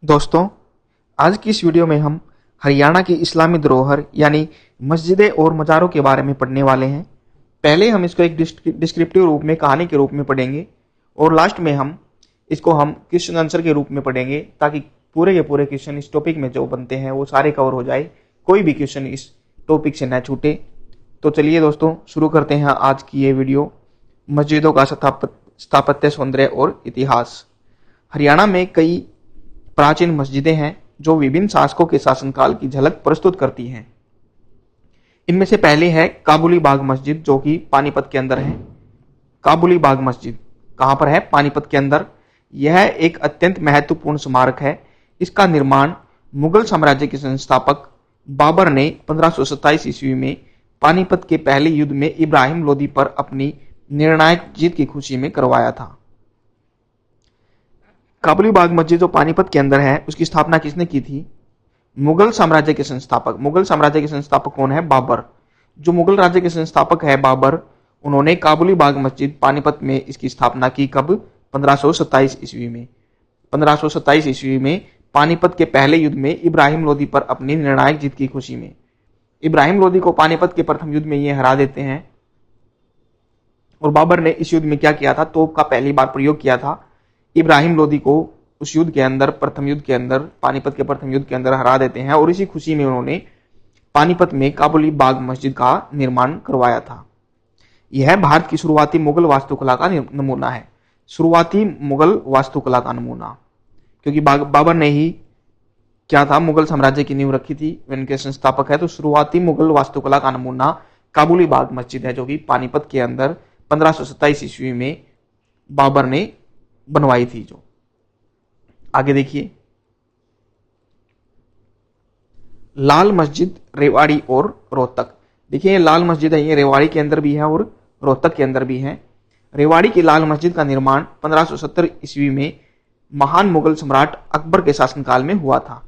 दोस्तों, आज की इस वीडियो में हम हरियाणा की इस्लामी धरोहर यानी मस्जिदें और मज़ारों के बारे में पढ़ने वाले हैं। पहले हम इसको एक डिस्क्रिप्टिव रूप में, कहानी के रूप में पढ़ेंगे और लास्ट में हम इसको क्वेश्चन आंसर के रूप में पढ़ेंगे, ताकि पूरे के पूरे क्वेश्चन इस टॉपिक में जो बनते हैं वो सारे कवर हो जाए, कोई भी क्वेश्चन इस टॉपिक से न छूटे। तो चलिए दोस्तों, शुरू करते हैं आज की ये वीडियो। मस्जिदों का स्थापत्य, सौंदर्य और इतिहास। हरियाणा में कई प्राचीन मस्जिदें हैं जो विभिन्न शासकों के शासनकाल की झलक प्रस्तुत करती हैं। इनमें से पहले है काबुली बाग मस्जिद, जो कि पानीपत के अंदर है। काबुली बाग मस्जिद कहाँ पर है? पानीपत के अंदर। यह एक अत्यंत महत्वपूर्ण स्मारक है। इसका निर्माण मुगल साम्राज्य के संस्थापक बाबर ने 1527 ईस्वी में पानीपत के पहले युद्ध में इब्राहिम लोदी पर अपनी निर्णायक जीत की खुशी में करवाया था। काबुली बाग मस्जिद जो पानीपत के अंदर है, उसकी स्थापना किसने की थी? मुगल साम्राज्य के संस्थापक। मुगल साम्राज्य के संस्थापक कौन है? बाबर। जो मुगल राज्य के संस्थापक है बाबर, उन्होंने काबुली बाग मस्जिद पानीपत में इसकी स्थापना की। कब? 1527 ईस्वी में। 1527 ईस्वी में पानीपत के पहले युद्ध में इब्राहिम लोदी पर अपनी निर्णायक जीत की खुशी में। इब्राहिम लोदी को पानीपत के प्रथम युद्ध में ये हरा देते हैं और बाबर ने इस युद्ध में क्या किया था? तोप का पहली बार प्रयोग किया था। इब्राहिम लोदी को उस युद्ध के अंदर, प्रथम युद्ध के अंदर, पानीपत के प्रथम युद्ध के अंदर हरा देते हैं और इसी खुशी में उन्होंने पानीपत में काबुली बाग मस्जिद का निर्माण करवाया था। यह भारत की शुरुआती मुगल वास्तुकला का नमूना है। शुरुआती मुगल वास्तुकला का नमूना, क्योंकि बाबर ने ही क्या था? मुगल साम्राज्य की नींव रखी थी, इनके संस्थापक है। तो शुरुआती मुगल वास्तुकला का नमूना काबुली बाग मस्जिद है, जो कि पानीपत के अंदर 1527 ईस्वी में बाबर ने बनवाई थी। जो आगे देखिए, लाल मस्जिद, रेवाड़ी और रोहतक। देखिए, ये लाल मस्जिद है, ये रेवाड़ी के अंदर भी है और रोहतक के अंदर भी है। रेवाड़ी की लाल मस्जिद का निर्माण 1570 ईस्वी में महान मुगल सम्राट अकबर के शासनकाल में हुआ था।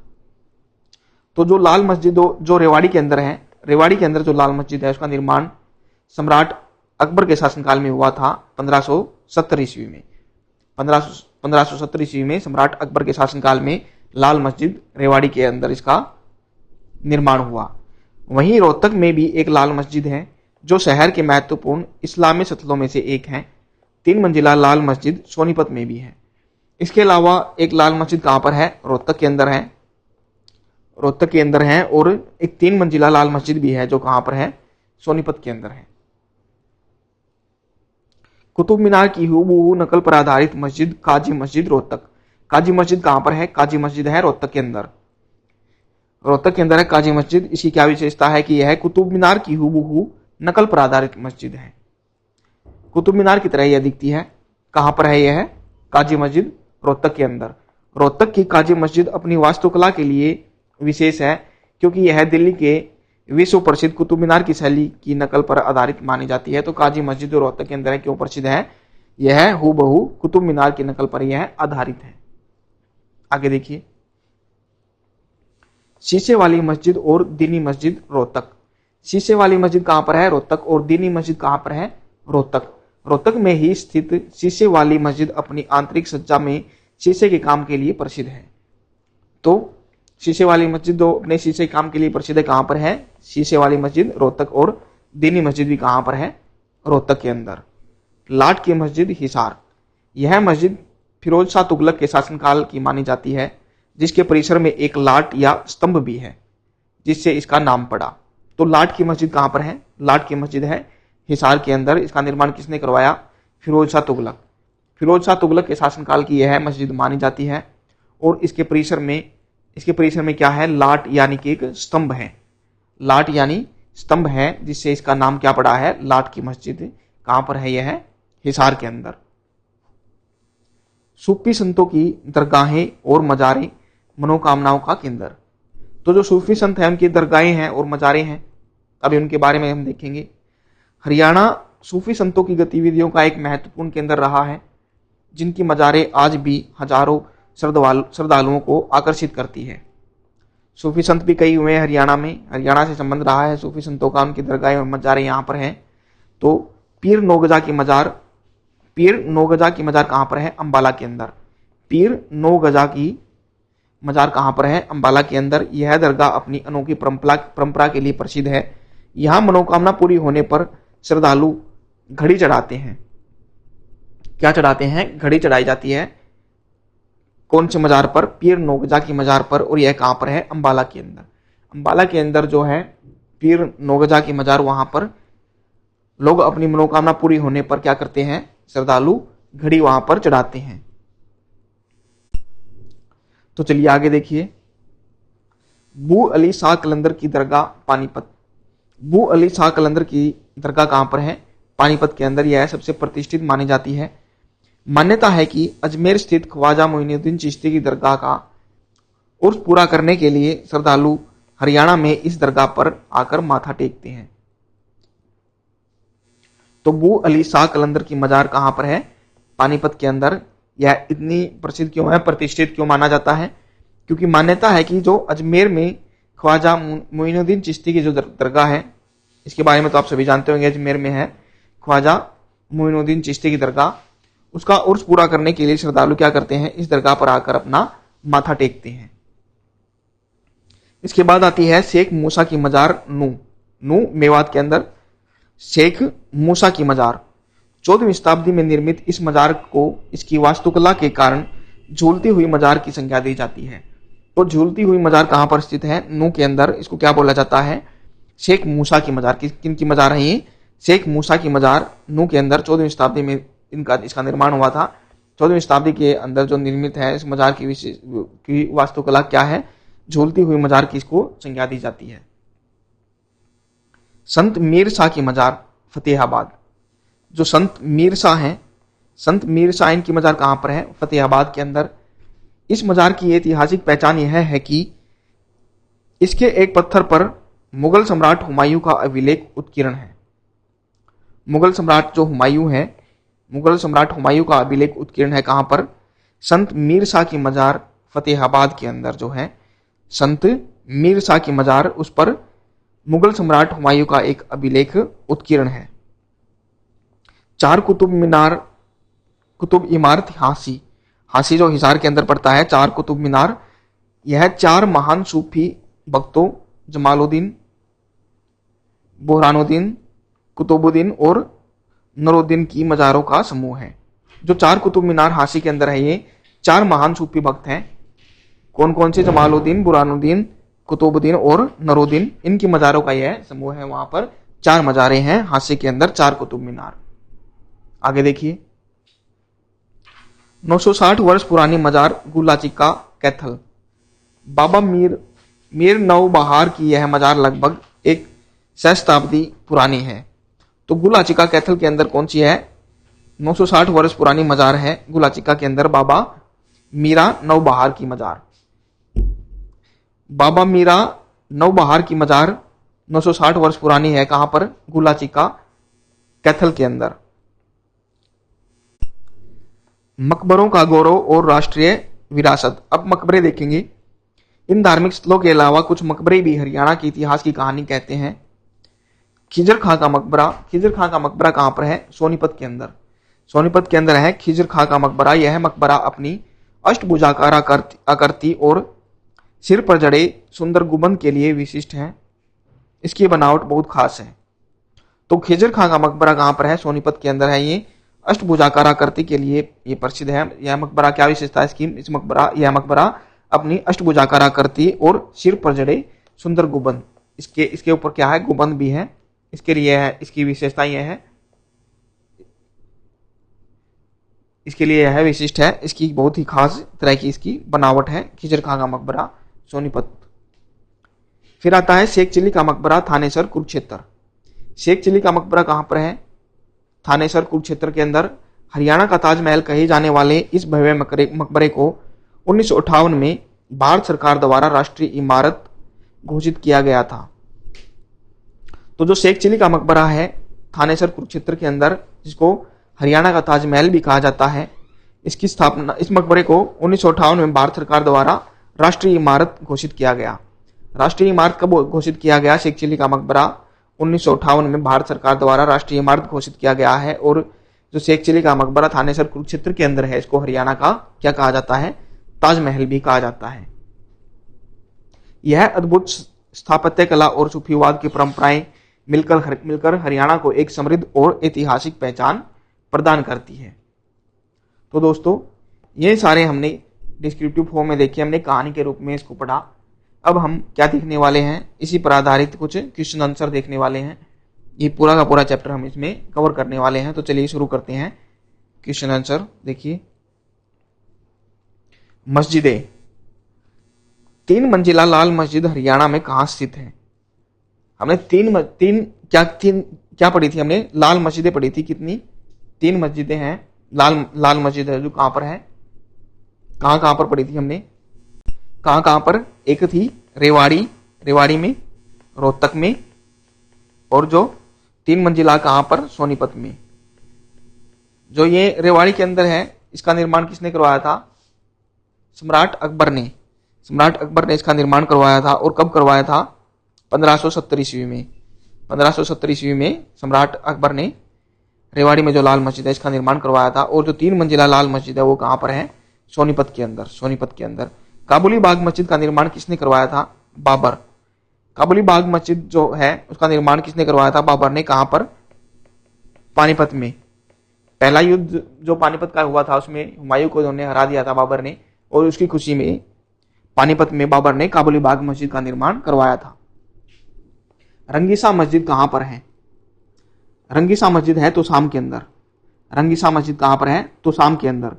तो जो लाल मस्जिद जो रेवाड़ी के अंदर है, रेवाड़ी के अंदर जो लाल मस्जिद है, उसका निर्माण सम्राट अकबर के शासनकाल में हुआ था 1570 ईस्वी में। 1570 ईस्वी में सम्राट अकबर के शासनकाल में लाल मस्जिद रेवाड़ी के अंदर इसका निर्माण हुआ। वहीं रोहतक में भी एक लाल मस्जिद है, जो शहर के महत्वपूर्ण इस्लामी स्थलों में से एक है। 3 मंजिला लाल मस्जिद सोनीपत में भी है। इसके अलावा एक लाल मस्जिद कहाँ पर है? रोहतक के अंदर है। रोहतक के अंदर है। और एक 3 मंजिला लाल मस्जिद भी है, जो कहाँ पर है? सोनीपत के अंदर है। कुतुब मीनार की हूबहू नकल पर आधारित मस्जिद काजी मस्जिद रोहतक। काजी मस्जिद कहां पर है? काजी मस्जिद है रोहतक के अंदर। रोहतक के अंदर है काजी मस्जिद। इसकी क्या विशेषता है कि यह कुतुब मीनार की हूबहू नकल पर आधारित मस्जिद है। कुतुब मीनार की तरह यह दिखती है। कहां पर है यह? काजी मस्जिद रोहतक के अंदर। रोहतक की काजी मस्जिद अपनी वास्तुकला के लिए विशेष है, क्योंकि यह दिल्ली के विश्व प्रसिद्ध कुतुब मीनार की शैली की नकल पर आधारित मानी जाती है। तो काजी मस्जिद जो रोहतक के अंदर है, क्यों प्रसिद्ध है? यह हूबहू कुतुब मीनार की नकल पर यह आधारित है। आगे देखिए, शीशे वाली मस्जिद और दीनी मस्जिद रोहतक। शीशे वाली मस्जिद कहां पर है? रोहतक। और दीनी मस्जिद कहां पर है? रोहतक। रोहतक में ही स्थित शीशे वाली मस्जिद अपनी आंतरिक सज्जा में शीशे के काम के लिए प्रसिद्ध है। तो शीशे वाली मस्जिद जो अपने शीशे के काम के लिए प्रसिद्ध है, कहां पर है? शीशे वाली मस्जिद रोहतक। और दीनी मस्जिद भी कहां पर है? रोहतक के अंदर। लाट की मस्जिद हिसार। यह मस्जिद फिरोज शाह तुगलक के शासनकाल की मानी जाती है, जिसके परिसर में एक लाट या स्तंभ भी है, जिससे इसका नाम पड़ा। तो लाट की मस्जिद कहां पर है? लाट की मस्जिद है हिसार के अंदर। इसका निर्माण किसने करवाया? फिरोज शाह तुगलक। फिरोज शाह तुगलक के शासनकाल की यह मस्जिद मानी जाती है। और इसके परिसर में क्या है? लाट यानी कि एक स्तंभ है। लाट यानी स्तंभ है, जिससे इसका नाम क्या पड़ा है? लाट की मस्जिद। कहां पर है यह? हिसार के अंदर। सूफी संतों की दरगाहें और मजारें मनोकामनाओं का केंद्र। तो जो सूफी संत हैं, उनकी दरगाहें हैं और मजारें हैं, अभी उनके बारे में हम देखेंगे। हरियाणा सूफी संतों की गतिविधियों का एक महत्वपूर्ण केंद्र रहा है, जिनकी मजारें आज भी हजारों श्रद्धालुओं को आकर्षित करती है। सूफी संत भी कई हुए हैं हरियाणा में, हरियाणा से संबंध रहा है सूफी संतों का। उनकी दरगाहें और मजारें यहाँ पर हैं। तो पीर नौगजा की मजार कहाँ पर है? अंबाला के अंदर। पीर नौगजा की मजार कहाँ पर है? अंबाला के अंदर। यह दरगाह अपनी अनोखी परंपरा के लिए प्रसिद्ध है। यहाँ मनोकामना पूरी होने पर श्रद्धालु घड़ी चढ़ाते हैं। क्या चढ़ाते हैं? घड़ी चढ़ाई जाती है। कौन से मजार पर? पीर नोगजा की मजार पर। और यह कहाँ पर है? अंबाला के अंदर। अंबाला के अंदर जो है पीर नोगजा की मजार, वहां पर लोग अपनी मनोकामना पूरी होने पर क्या करते हैं? श्रद्धालु घड़ी वहां पर चढ़ाते हैं। तो चलिए आगे देखिए। बू अली शाह कलंदर की दरगाह पानीपत। बू अली शाह कलंदर की दरगाह कहां पर है? पानीपत के अंदर। यह सबसे प्रतिष्ठित मानी जाती है। मान्यता है कि अजमेर स्थित ख्वाजा मोइनुद्दीन चिश्ती की दरगाह का उर्स पूरा करने के लिए श्रद्धालु हरियाणा में इस दरगाह पर आकर माथा टेकते हैं। तो बू अली शाह कलंदर की मजार कहां पर है? पानीपत के अंदर। यह इतनी प्रसिद्ध क्यों है, प्रतिष्ठित क्यों माना जाता है? क्योंकि मान्यता है कि जो अजमेर में ख्वाजा मोइनुद्दीन चिश्ती की जो दरगाह है, इसके बारे में तो आप सभी जानते होंगे, अजमेर में है ख्वाजा मोइनुद्दीन चिश्ती की दरगाह। उसका उर्स पूरा करने के लिए श्रद्धालु क्या करते हैं? इस दरगाह पर आकर अपना माथा टेकते हैं। इसके बाद आती है शेख मूसा की मजार नू मेवात के अंदर। शेख मूसा की मजार 14वीं शताब्दी में निर्मित इस मजार को इसकी वास्तुकला के कारण झूलती हुई मजार की संज्ञा दी जाती है। तो झूलती हुई मजार कहां पर स्थित है? नू के अंदर। इसको क्या बोला जाता है? शेख मूसा की मजार। किन की मजार है ये? शेख मूसा की मजार नू के अंदर 14वीं शताब्दी में इसका निर्माण हुआ था। 14वीं शताब्दी के अंदर जो निर्मित है इस मजार की वास्तुकला क्या है? झूलती हुई मजार की इसको संज्ञा दी जाती है। संत मीर शाह की मजार फतेहाबाद। जो संत मीर शाह हैं, संत मीर शाह इनकी मजार कहां पर है? फतेहाबाद के अंदर। इस मजार की ऐतिहासिक पहचान यह है कि इसके एक पत्थर पर मुगल सम्राट हुमायूं का अभिलेख उत्कीर्ण है। मुगल सम्राट जो हुमायूं है, मुगल सम्राट हुमायूं का अभिलेख उत्कीर्ण है। कहां पर? संत मीर शाह की मजार फतेहाबाद के अंदर जो है संत मीर शाह की मजार, उस पर मुगल सम्राट हुमायूं का एक अभिलेख उत्कीर्ण है। चार कुतुब इमारत हांसी जो हिसार के अंदर पड़ता है, चार कुतुब मीनार, यह चार महान सूफी भक्तों जमालुद्दीन, बुरहानुद्दीन, कुतुबुद्दीन और नूरुद्दीन की मजारों का समूह है। जो चार कुतुब मीनार हांसी के अंदर है, ये चार महान सूफी भक्त हैं। कौन कौन से? जमालुद्दीन, बुरहानुद्दीन, कुतुबुद्दीन और नूरुद्दीन। इनकी मजारों का यह समूह है। वहां पर चार मजारें हैं हांसी के अंदर, चार कुतुब मीनार। आगे देखिए। 960 वर्ष पुरानी मजार गुलाचिका कैथल। बाबा मीर नौबहार की यह मजार लगभग एक सहस्त्राब्दी पुरानी है। तो गुलाचिका कैथल के अंदर कौन सी है? 960 वर्ष पुरानी मजार है गुलाचिका के अंदर बाबा मीरा नौबहार की मजार। बाबा मीरा नौबहार की मजार 960 वर्ष पुरानी है। कहां पर? गुलाचिका कैथल के अंदर। मकबरों का गौरव और राष्ट्रीय विरासत। अब मकबरे देखेंगे। इन धार्मिक स्थलों के अलावा कुछ मकबरे भी हरियाणा के इतिहास की कहानी कहते हैं। खिजर खां का मकबरा। खिजर खां का मकबरा कहां पर है? सोनीपत के अंदर। सोनीपत के अंदर है खिजर खां का मकबरा। यह मकबरा अपनी अष्टभुजाकार आकृति और सिर पर जड़े सुंदर गुंबद के लिए विशिष्ट है। इसकी बनावट बहुत खास है। तो खिजर खां का मकबरा कहां पर है? सोनीपत के अंदर है। ये अष्टभुजाकार आकृति के लिए ये प्रसिद्ध है। यह मकबरा क्या विशेषता है इसकी? यह मकबरा अपनी अष्टभुजाकार आकृति और सिर पर जड़े सुंदर गुंबद, इसके ऊपर क्या है? गुंबद भी है। इसके लिए है, इसकी विशेषता यह है, इसके लिए यह विशिष्ट है। इसकी बहुत ही खास तरह की इसकी बनावट है। खिजर खां का मकबरा सोनीपत। फिर आता है शेख चिली का मकबरा थानेसर कुरुक्षेत्र। शेख चिली का मकबरा कहां पर है? थानेसर कुरुक्षेत्र के अंदर। हरियाणा का ताजमहल कहे जाने वाले इस भव्य मकबरे को 1958 में भारत सरकार द्वारा राष्ट्रीय इमारत घोषित किया गया था। तो जो शेख चिली का मकबरा है थानेसर कुरुक्षेत्र के अंदर, जिसको हरियाणा का ताजमहल भी कहा जाता है, इसकी स्थापना, इस मकबरे को 1958 में भारत सरकार द्वारा राष्ट्रीय इमारत घोषित किया गया। राष्ट्रीय इमारत कब घोषित किया गया? शेख चिली का मकबरा 1958 में भारत सरकार द्वारा राष्ट्रीय इमारत घोषित किया गया है। और जो शेख चिली का मकबरा थानेसर कुरुक्षेत्र के अंदर है, इसको हरियाणा का क्या कहा जाता है? ताजमहल भी कहा जाता है। यह अद्भुत स्थापत्य कला और सूफीवाद की परंपराएं मिलकर हरियाणा को एक समृद्ध और ऐतिहासिक पहचान प्रदान करती है। तो दोस्तों, ये सारे हमने डिस्क्रिप्टिव फॉर्म में देखे, हमने कहानी के रूप में इसको पढ़ा। अब हम क्या देखने वाले हैं, इसी पर आधारित कुछ क्वेश्चन आंसर देखने वाले हैं। ये पूरा का पूरा चैप्टर हम इसमें कवर करने वाले हैं। तो चलिए शुरू करते हैं क्वेश्चन आंसर। देखिए, मस्जिदें। 3 मंजिला लाल मस्जिद हरियाणा में कहाँ स्थित है? हमने तीन क्या पढ़ी थी? हमने लाल मस्जिदें पढ़ी थी। कितनी? 3 मस्जिदें हैं। लाल मस्जिद है जो कहां पर है? कहां पर पढ़ी थी हमने? कहां पर? एक थी रेवाड़ी में, रोहतक में, और जो 3 मंजिला कहां पर? सोनीपत में। जो ये रेवाड़ी के अंदर है, इसका निर्माण किसने करवाया था? सम्राट अकबर ने इसका निर्माण करवाया था। और कब करवाया था? 1570 ईस्वी में। 1570 ईस्वी में सम्राट अकबर ने रेवाड़ी में जो लाल मस्जिद है इसका निर्माण करवाया था। और जो 3 मंजिला लाल मस्जिद है वो कहां पर है? सोनीपत के अंदर। काबुली बाग मस्जिद का निर्माण किसने करवाया था? बाबर। काबुली बाग मस्जिद जो है उसका निर्माण किसने करवाया था? बाबर ने। कहां पर? पानीपत में। पहला युद्ध जो पानीपत का हुआ था उसमें हुमायूं को उन्होंने हरा दिया था बाबर ने, और उसकी खुशी में पानीपत में बाबर ने काबुली बाग मस्जिद का निर्माण करवाया था। रंगीसा मस्जिद कहां पर है? रंगीसा मस्जिद है तोशाम के अंदर। रंगीसा मस्जिद कहां पर है? तोशाम के अंदर।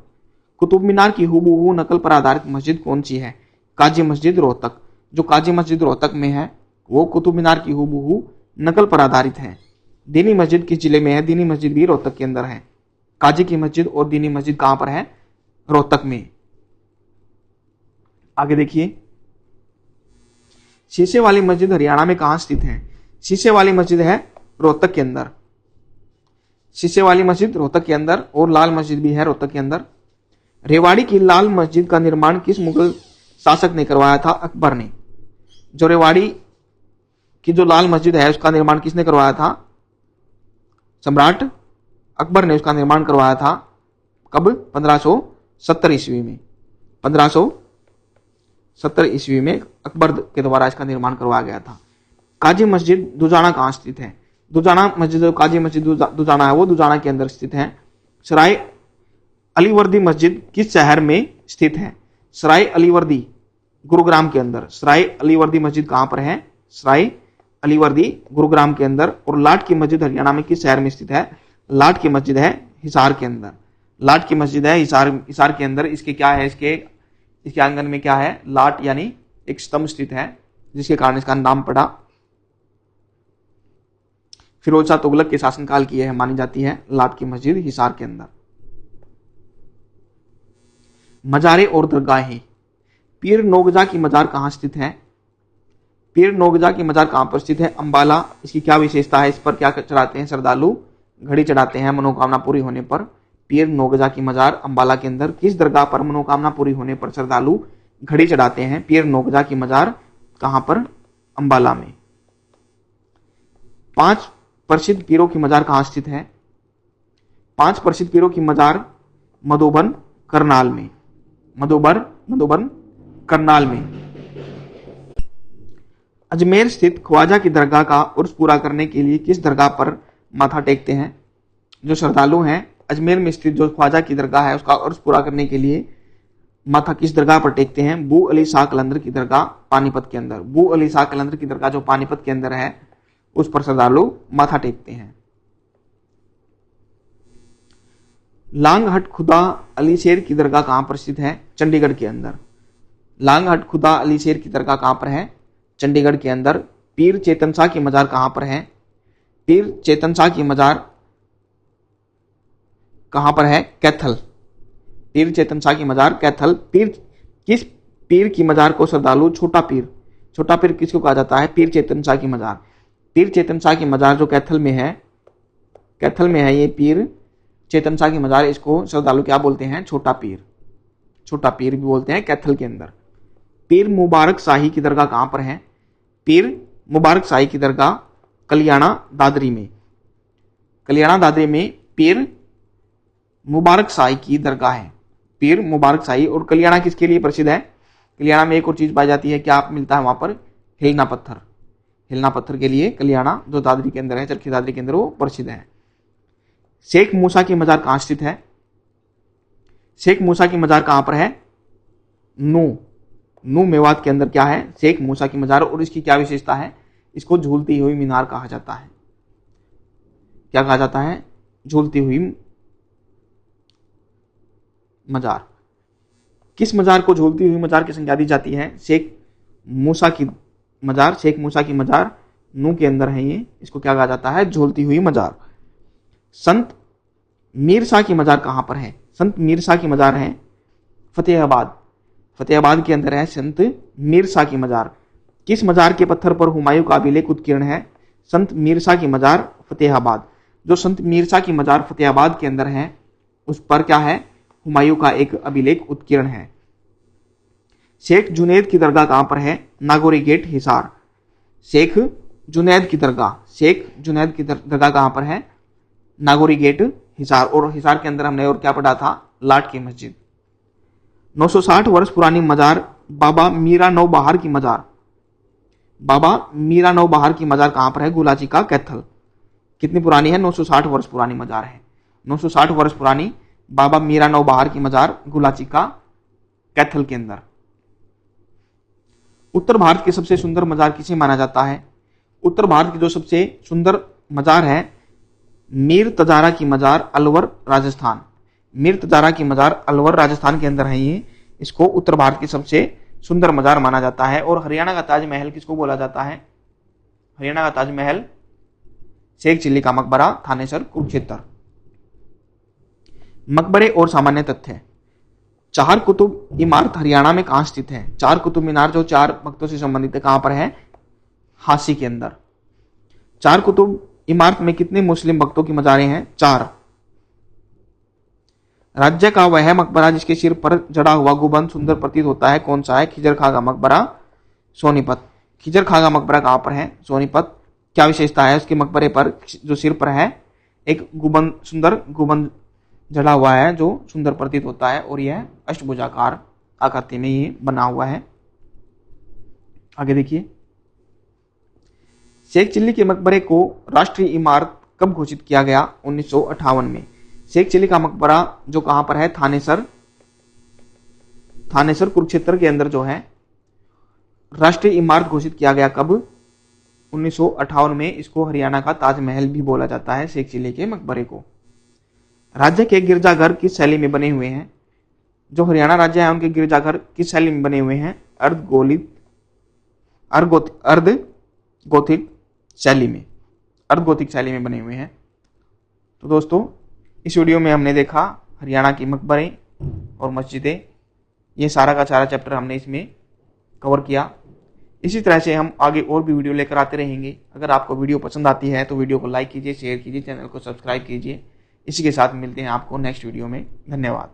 कुतुब मीनार की हूबहू नकल पर आधारित मस्जिद कौन सी है? काजी मस्जिद रोहतक। जो काजी मस्जिद रोहतक में है वो कुतुब मीनार की हूबहू नकल पर आधारित है। दीनी मस्जिद किस जिले में है? दीनी मस्जिद भी रोहतक के अंदर है। काजी की मस्जिद और दीनी मस्जिद कहां पर है? रोहतक में। आगे देखिए, शीशे वाली मस्जिद हरियाणा में कहां स्थित है? शीशे वाली मस्जिद है रोहतक के अंदर। शीशे वाली मस्जिद रोहतक के अंदर, और लाल मस्जिद भी है रोहतक के अंदर। रेवाड़ी की लाल मस्जिद का निर्माण किस मुगल शासक ने करवाया था? अकबर ने। जो रेवाड़ी की जो लाल मस्जिद है उसका निर्माण किसने करवाया था? सम्राट अकबर ने उसका निर्माण करवाया था। कब? 1570 ईस्वी में। 1570 ईस्वी में अकबर के द्वारा इसका निर्माण करवाया गया था। काजी मस्जिद दुजाना कहां स्थित है? दुजाना मस्जिद, जो काजी मस्जिद दुजाना है वो दुजाना के अंदर स्थित है। सराय अलीवर्दी मस्जिद किस शहर में स्थित है? सराय अलीवर्दी गुरुग्राम के अंदर। सराय अलीवर्दी मस्जिद कहां पर है? सराय अलीवर्दी गुरुग्राम के अंदर। और लाट की मस्जिद हरियाणा में किस शहर में स्थित है? लाट की मस्जिद है हिसार के अंदर। लाट की मस्जिद है हिसार के अंदर। इसके क्या है? इसके आंगन में क्या है? लाट यानी एक स्तंभ स्थित है, जिसके कारण इसका नाम पड़ा। फिरोज शाह तुगलक के शासनकाल की यह मानी जाती है, लाट की मस्जिद हिसार के अंदर। मजारे और दरगाहें। पीर नोगजा की मजार कहां स्थित है? पीर नोगजा की मजार कहां पर स्थित है? अंबाला। इसकी क्या विशेषता है? इस पर क्या चढ़ाते हैं श्रद्धालु? घड़ी चढ़ाते हैं मनोकामना पूरी होने पर। पीर नोगजा की मजार अंबाला के अंदर। किस दरगाह पर मनोकामना पूरी होने पर श्रद्धालु घड़ी चढ़ाते हैं? पीर नोगजा की मजार कहां पर? अंबाला में। 5 प्रसिद्ध पीरों की मजार कहां स्थित है? 5 प्रसिद्ध पीरों की मजार मधुबन करनाल में। मधुबन करनाल में। अजमेर स्थित ख्वाजा की दरगाह का उर्स पूरा करने के लिए किस दरगाह पर माथा टेकते हैं? जो श्रद्धालु हैं अजमेर में स्थित जो ख्वाजा की दरगाह है उसका उर्स पूरा करने के लिए माथा किस दरगाह पर टेकते हैं? बू अली शाह कलंदर की दरगाह पानीपत के अंदर। बू अली शाह कलंदर की दरगाह जो पानीपत के अंदर है उस पर श्रद्धालु माथा टेकते हैं। लांगहट खुदा अली शेर की दरगाह कहां पर स्थित है? चंडीगढ़ के अंदर। लांगहट खुदा अली शेर की दरगाह कहां पर है? चंडीगढ़ के अंदर। पीर चेतन शाह की मजार कहां पर है? पीर चेतन शाह की मजार कहां पर है? कैथल। पीर चेतन शाह की मजार कैथल। किस पीर की मजार को श्रद्धालु छोटा पीर किसको कहा जाता है? पीर चेतन शाह की मजार। पीर चेतन शाह की मजार जो कैथल में है ये पीर चेतन शाह की मजार, इसको श्रद्धालु क्या बोलते हैं? छोटा पीर भी बोलते हैं कैथल के अंदर। पीर मुबारक शाही की दरगाह कहां पर है? पीर मुबारक शाही की दरगाह कलियाणा दादरी में। पीर मुबारक शाही की दरगाह है। पीर मुबारक शाही। और कलियाणा किसके लिए प्रसिद्ध है? कलियाड़ा में एक और चीज पाई जाती है, क्या मिलता है वहां पर? हिलना पत्थर। हिलना पत्थर के लिए कलियाड़ा जो दादरी के अंदर है, चरखी दादरी के अंदर, वो प्रसिद्ध है। शेख मूसा की मजार कहां स्थित है? शेख मूसा की मजार कहां पर है? नू मेवात के अंदर क्या है? शेख मूसा की मजार। और इसकी क्या विशेषता है? इसको झूलती हुई मीनार कहा जाता है। क्या कहा जाता है? झूलती हुई मजार। किस मजार को झूलती हुई मजार की संज्ञा दी जाती है? शेख मूसा की मजार। शेख मूसा की मजार नू के अंदर है ये, इसको क्या कहा जाता है? झूलती हुई मजार। संत मीर शाह की मजार कहां पर है? संत मीर शाह की मजार है फतेहाबाद। फतेहाबाद के अंदर है संत मीर शाह की मजार। किस मजार के पत्थर पर हुमायूं का अभिलेख उत्कीर्ण है? संत मीर शाह की मजार फतेहाबाद। जो संत मीर शाह की मजार फतेहाबाद के अंदर है, उस पर क्या है? हुमायूं का एक अभिलेख उत्कीर्ण है। शेख जुनैद की दरगाह कहां पर है? नागौरी गेट, हिसार। शेख जुनैद की दरगाह, शेख जुनैद की दरगाह कहां पर है? नागौरी गेट, हिसार। और हिसार के अंदर हमने और क्या पढ़ा था? लाट की मस्जिद। 960 वर्ष पुरानी मजार बाबा मीरा नौबहार की मजार। बाबा मीरा नौबहार की मजार कहां पर है? गुलाची का कैथल। कितनी पुरानी है? 960 वर्ष पुरानी मजार है। 960 वर्ष पुरानी बाबा मीरा नौबहार की मजार गुलाची का कैथल के अंदर। उत्तर भारत की सबसे सुंदर मजार किसे माना जाता है? उत्तर भारत की जो सबसे सुंदर मजार है, मीर तजारा की मजार, अलवर, राजस्थान। मीर तजारा की मजार अलवर, राजस्थान के अंदर है ये। इसको उत्तर भारत की सबसे सुंदर मजार माना जाता है। और हरियाणा का ताजमहल किसको बोला जाता है? हरियाणा का ताजमहल शेख चिल्ली का मकबरा, थानेसर, कुरुक्षेत्र। मकबरे और सामान्य तथ्य। चार कुतुब इमारत हरियाणा में कहां स्थित है? चार कुतुब मीनार जो चार भक्तों से संबंधित है, कहां पर है? हांसी के अंदर। चार कुतुब इमारत में कितने मुस्लिम भक्तों की मजारें हैं? 4। राज्य का वह मकबरा जिसके सिर पर जड़ा हुआ गुबंद सुंदर प्रतीत होता है, कौन सा है? खिजर खां का मकबरा, सोनीपत। खिजर खां का मकबरा कहां पर है? सोनीपत। क्या विशेषता है उसके मकबरे पर? जो सिर पर है एक गुबंद, सुंदर गुबंद जड़ा हुआ है जो सुंदर प्रतीत होता है, और यह अष्टभुजाकार आकृति में ये बना हुआ है। आगे देखिए, शेख चिल्ली के मकबरे को राष्ट्रीय इमारत कब घोषित किया गया? 1958 में। शेख चिल्ली का मकबरा जो कहां पर है? थानेसर, कुरुक्षेत्र के अंदर जो है राष्ट्रीय इमारत घोषित किया गया। कब? 1958 में। इसको हरियाणा का ताजमहल भी बोला जाता है, शेख चिल्ली के मकबरे को। राज्य के गिरजाघर किस शैली में बने हुए हैं? जो हरियाणा राज्य है उनके गिरजाघर किस शैली में बने हुए हैं? अर्ध गोथिक शैली में, अर्धगोथिक शैली में बने हुए हैं। तो दोस्तों, इस वीडियो में हमने देखा हरियाणा की मकबरे और मस्जिदें। ये सारा का सारा चैप्टर हमने इसमें कवर किया। इसी तरह से हम आगे और भी वीडियो लेकर आते रहेंगे। अगर आपको वीडियो पसंद आती है तो वीडियो को लाइक कीजिए, शेयर कीजिए, चैनल को सब्सक्राइब कीजिए। इसी के साथ मिलते हैं आपको नेक्स्ट वीडियो में। धन्यवाद।